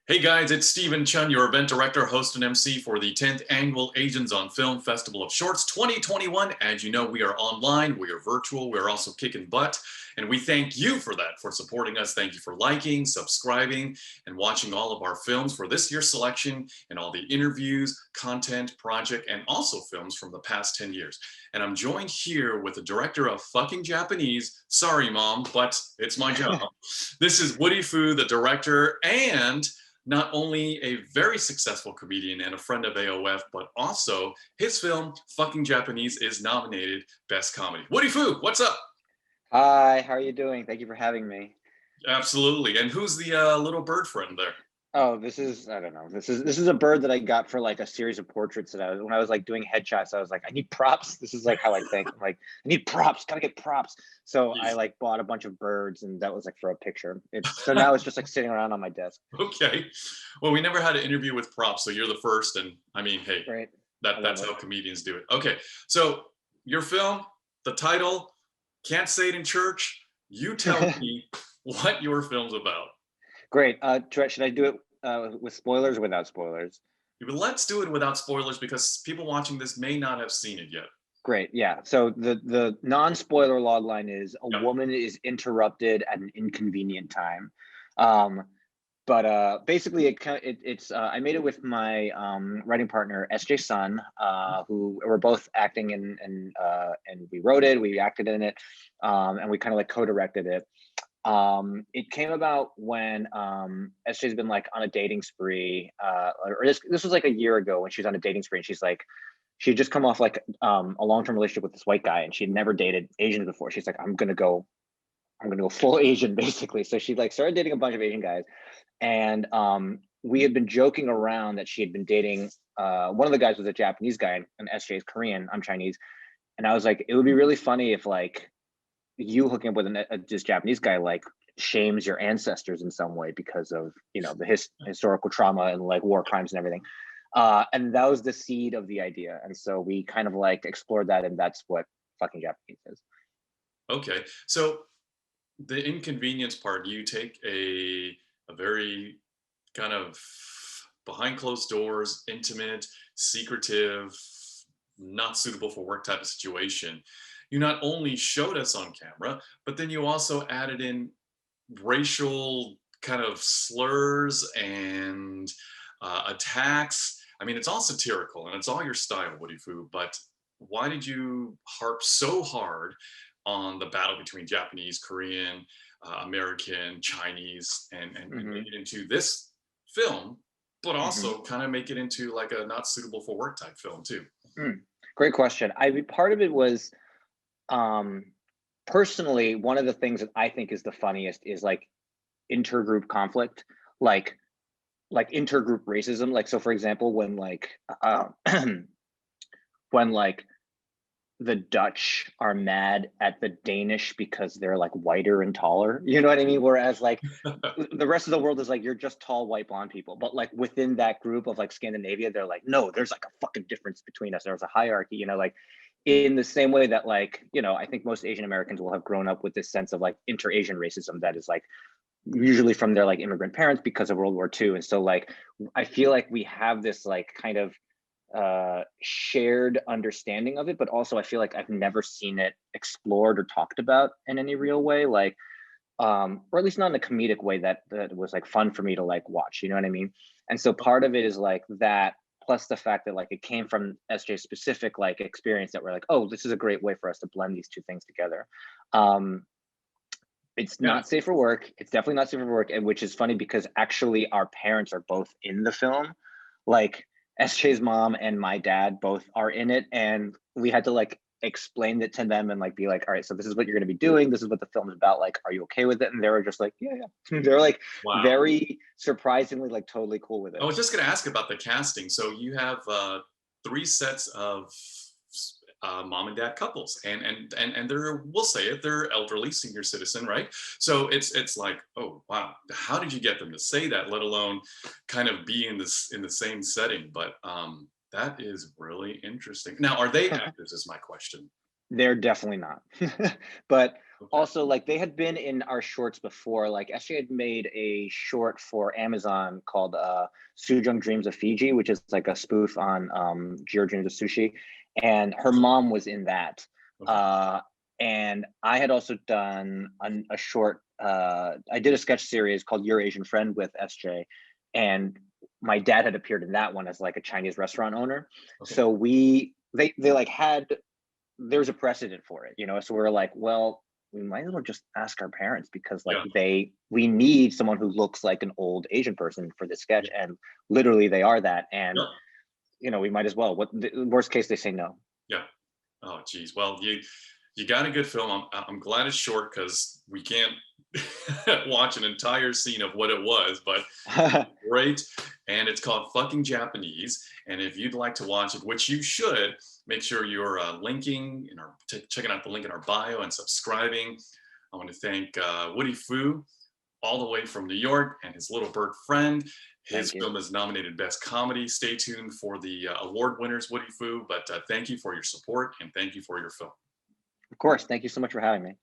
Hey guys, it's Stephen Chun, your event director, host, and MC for the 10th Annual Asians on Film Festival of Shorts 2021. As you know, we are online, we are virtual, we're also kicking butt, and we thank you for that, for supporting us. Thank you for liking, subscribing, and watching all of our films for this year's selection and all the interviews, content, project, and also films from the past 10 years. And I'm joined here with the director of fucking Japanese. Sorry, Mom, but it's my job. This is Woody Fu, the director, and not only a very successful comedian and a friend of AOF, but also his film, Fucking Japanese, is nominated Best Comedy. Woody Fu, what's up? Hi, how are you doing? Thank you for having me. Absolutely. And who's the little bird friend there? Oh, I don't know. This is a bird that I got for like a series of portraits that when I was like doing headshots, I was like, I need props. This is like how I think. I'm like, I need props, gotta get props. So I Jeez. like bought a bunch of birds and that was like for a picture. So now it's just like sitting around on my desk. Okay. Well, we never had an interview with props, so you're the first. And I mean, hey, Right. I love that's it. how comedians do it. Okay. So your film, the title, can't say it in church. You tell me what your film's about. Great. Should I do it with spoilers or without spoilers? But let's do it without spoilers because people watching this may not have seen it yet. Great. Yeah. So the non-spoiler log line is a Yep. woman is interrupted at an inconvenient time. But basically it's I made it with my writing partner SJ Sun, who we're both acting in, and we wrote it, we acted in it, and we kind of like co-directed it. It came about when SJ's been like on a dating spree, or this was like a year ago when she was on a dating spree, and she's like, she had just come off like a long-term relationship with this white guy, and she had never dated Asians before. She's like, I'm gonna go full Asian basically. So she like started dating a bunch of Asian guys, and we had been joking around that she had been dating one of the guys was a Japanese guy, and SJ is Korean. I'm Chinese, and I was like, it would be really funny if like you hooking up with this Japanese guy like shames your ancestors in some way because of the historical trauma and like war crimes and everything. And that was the seed of the idea, and so we kind of like explored that, and that's what fucking Japanese is. Okay. So the inconvenience part, you take a very kind of behind closed doors, intimate, secretive, not suitable for work type of situation. You not only showed us on camera, but then you also added in racial kind of slurs and attacks. I mean, it's all satirical and it's all your style, Woody Fu, but why did you harp so hard on the battle between Japanese, Korean, American, Chinese, and make Mm-hmm. it into this film, but Mm-hmm. also kind of make it into like a not suitable for work type film too? Mm. Great question. Part of it was um personally, one of the things that I think is the funniest is like intergroup conflict, like intergroup racism. Like, so for example, when like when like the Dutch are mad at the Danish because they're like whiter and taller, you know what I mean? Whereas like the rest of the world is like, you're just tall white blonde people, but like within that group of like Scandinavia, they're like, no, there's like a fucking difference between us. There's a hierarchy, like in the same way that like, I think most Asian Americans will have grown up with this sense of like inter-Asian racism that is like usually from their like immigrant parents because of World War II. And so like I feel like we have this like kind of shared understanding of it, but also I feel like I've never seen it explored or talked about in any real way, like or at least not in a comedic way that was like fun for me to like watch, you know what I mean? And so part of it is like that, plus the fact that like it came from SJ specific like experience that we're like, oh, this is a great way for us to blend these two things together. um it's Yeah. not safe for work. It's definitely not safe for work, and which is funny because actually our parents are both in the film. Like SJ's mom and my dad both are in it, and we had to like explain it to them and like be like, all right, so this is what you're going to be doing. This is what the film is about. Like, are you okay with it? And they were just like, yeah, yeah. They're like Wow. very surprisingly like totally cool with I it. was just going to ask about the casting. So you have three sets of mom and dad couples, and they're, we'll say it, they're elderly, senior citizen, right? So it's like, oh wow, how did you get them to say that? Let alone kind of be in the same setting. But that is really interesting. Now, are they actors? Is my question. They're definitely not. But Okay. Also, like they had been in our shorts before. Like SJ had made a short for Amazon called Sujung Dreams of Fiji, which is like a spoof on Jiro Dreams of Sushi. And her mom was in that. Okay. Uh, and I had also done a short, I did a sketch series called Your Asian Friend with SJ. And my dad had appeared in that one as like a Chinese restaurant owner. Okay. So they like had, there's a precedent for it, you know. So we're like, well, we might as well just ask our parents because like Yeah. we need someone who looks like an old Asian person for this sketch, Yeah. and literally they are that. And Yeah. you know, we might as well. What the worst case, they say no. Yeah. Oh, geez. Well, you got a good film. I'm glad it's short because we can't watch an entire scene of what it was, but great. And it's called Fucking Japanese. And if you'd like to watch it, which you should, make sure you're linking in our checking out the link in our bio and subscribing. I want to thank Woody Fu all the way from New York and his little bird friend. His Thank you. film is nominated Best Comedy. Stay tuned for the award winners, Woody Fu. But thank you for your support and thank you for your film. Of course. Thank you so much for having me.